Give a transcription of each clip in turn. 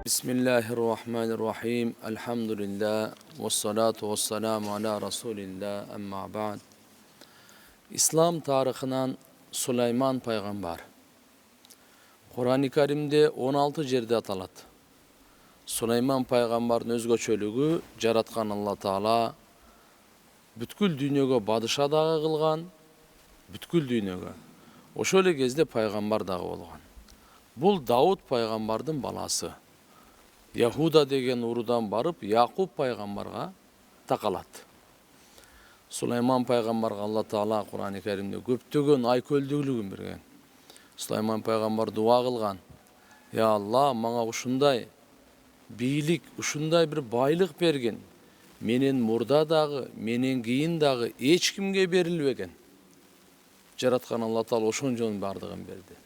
Bismillahirrahmanirrahim. Elhamdülillah. Vessalatu vesselamu ala Resulillah. Amma ba'd. İslam tarixinan Süleyman paygambar. Kur'an-ı Kerim'de 16 yerde atalat. Süleyman paygambarın özgöçölügü jaratkan Allah Taala бүткүл дүйнөгө бадыша дагы кылган, бүткүл дүйнөгө. Ошол эле кезде пайгамбар дагы болгон. Бул Дауд пайгамбардын баласы. Яхуда деген урудан барып, Якуб пайгамбарга такалат. Сулайман пайгамбарга Алла Таала Кур'ан-ы Керимде көптөгөн айкөлдүүлүгүн берген. Сулайман пайгамбар дуа кылган. Я Алла, мага ушундай бийлик, ушундай бир байлык берген. Менен мурда дагы, менен кийин дагы эч кимге берилбеген. Жараткан Алла Таала ошончонун бардыгын берди.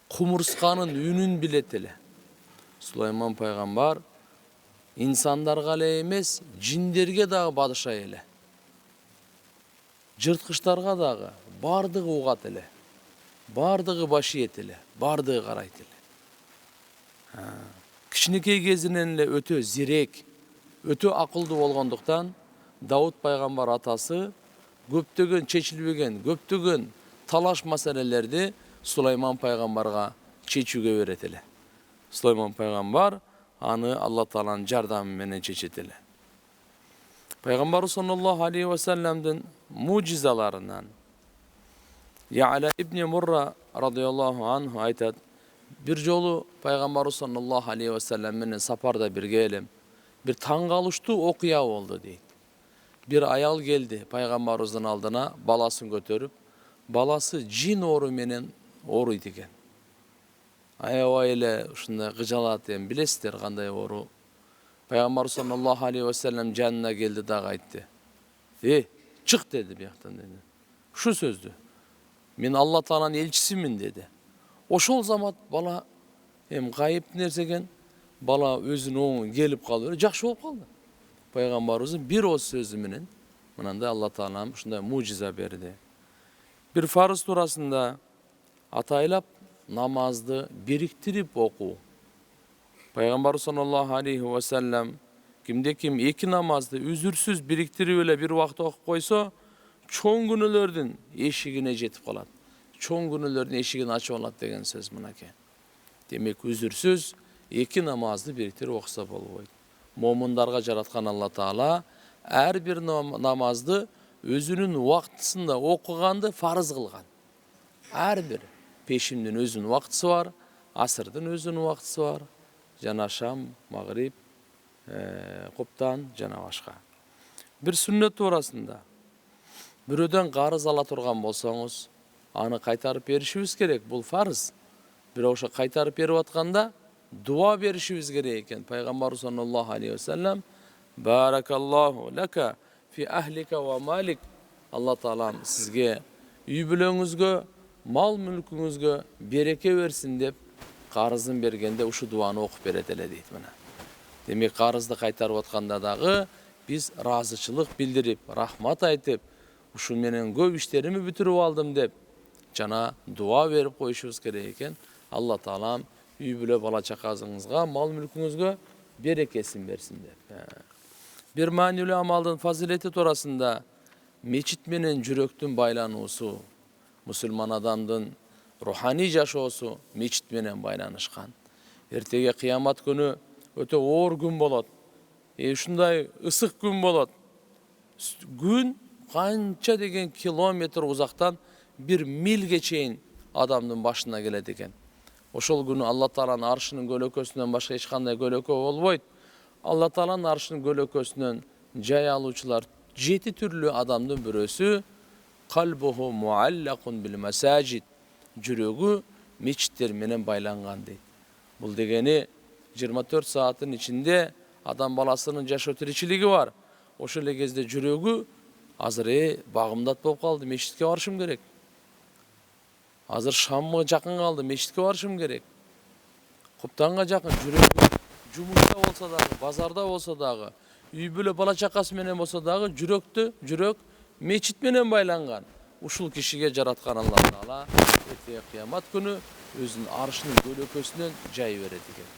Кумурсканын үнүн билет эле. Сулайман пайгамбар инсандарга эле эмес, жиндерге дагы бадыша эле. Жырткычтарга дагы бардыгы угат эле. Бардыгы баш ийет эле, бардыгы карайт эле. Кичинекей кезинен эле өтө зирек, өтө акылдуу болгондуктан Дауд пайгамбар атасы көптөгөн чечилбеген, көптөгөн талаш маселелерди Сулайман пайгамбарга чечүүгө берет эле. Сулайман пайгамбар аны Алла Тааланын жардамы менен чечет эле. Пайгамбар саллаллаху алейхи ва салламдын мужизаларынан Я'ла ибн Мурра радыйаллаху анху айтат: бир жолу пайгамбар саллаллаху алейхи ва саллам менен сапарда бирге элем. Bir tanggalıştуу окуя болду дейт. Bir ayal geldi пайгамбарыбыздын алдына, баласын көтөрүп, баласы жин оору менен ооруйт экен. Аябай эле ушундай кыжалат эми, билесиздер кандай оору. Пайгамбар саллаллаху алейхи ва саллам жанына келди дагы айтты. Чык деди бияктан деди. Ушу сөздү. Мен Алла Тааланын элчисимин деди. Ошол замат бала эми кайып нерсе экен. Bala özünün oğun gelip kalıyor, жақсы болып қалды. Пайғамбарымыздың bir o sözü менен, мынандай Алла Таалам ушундай мужиза берди. Bir farz турасында атайлап намазды бириктирип окуу. Пайгамбар саллаллаху алейхи ва саллам кимде-ким эки намазды үзүрсүз бириктирип эле бир убакта окуп койсо, чоң күнөөлөрдүн эшигине жетип калат. Чоң күнөөлөрдүн эшигин ачып алат деген сөз мынакей. Демек үзүрсүз эки намазды бириктирип окуса болбойт. Момундарга жараткан Алла Таала ар бир намазды өзүнүн убактысында окуганды фарыз кылган. Ар бир пешимдин өзүнүн убактысы бар, асырдын өзүнүн убактысы бар, жана шам, магриб, коптан жана башка. Бир сүннөт туурасында бирөөдөн карыз ала турган болсоңуз, аны кайтарып беришибиз керек, бул фарыз. Бирок ошо кайтарып берип атканда дуа беришибиz керек экен. Пайгамбар саллаллаху алейхи ва саллам: "Баракаллаху лака фи ахлика ва малик." Алла Таалам сизге үй бүлөңүзгө, мал мүлкүңүзгө береке берсин деп карызын бергенде ушу дуаны окуп берет эле дейт мына. Демек карызды кайтарып атканда дагы биз ыраазычылык билдирип, рахмат айтып, ушу менен көп иштеримди бүтүрүп алдым деп жана дуа берип коюшубуз керек экен. Алла Таалам үй бүлө бала чакаңызга, мал мүлкүңүзгө берекесин берсин деп. Бир маанилүү амалдын фазилети туурасында мечит менен жүрөктүн байлануусу, мусулман адамдын руханий жашоосу мечит менен байланышкан. Эртеге кыямат күнү өтө оор күн болот. Ушундай ысык күн болот. Күн канча деген километр узактан бир милге чейин адамдын башына келет экен. Ошол күнү Алла Тааланын аршынын көлөкөсүнөн башка эч кандай көлөкө болбойт. Алла Тааланын аршынын көлөкөсүнөн жай алуучулар 7 түрлүү адамдын бирөөсү калбуху муаллакун бил масажид, жүрөгү мечиттер менен байланган дейт. Бул дегени 24 сааттын ичинде адам баласынын жашоо тиричилиги бар. Ошол эле кезде жүрөгү азыр багымдат болуп калды, мечитке барышым керек. Азыр шамга жакын калды, мечитке барышым керек. Коптанга жакын жүрөк жумушта болсо дагы, базарда болсо дагы, үй бүлө бала чакасы менен болсо дагы жүрөк мечит менен байланган. Ушул кишиге жараткан Алла Таала эртеге кыямат күнү өзүнүн аршынын көлөкөсүнөн жай берет экен.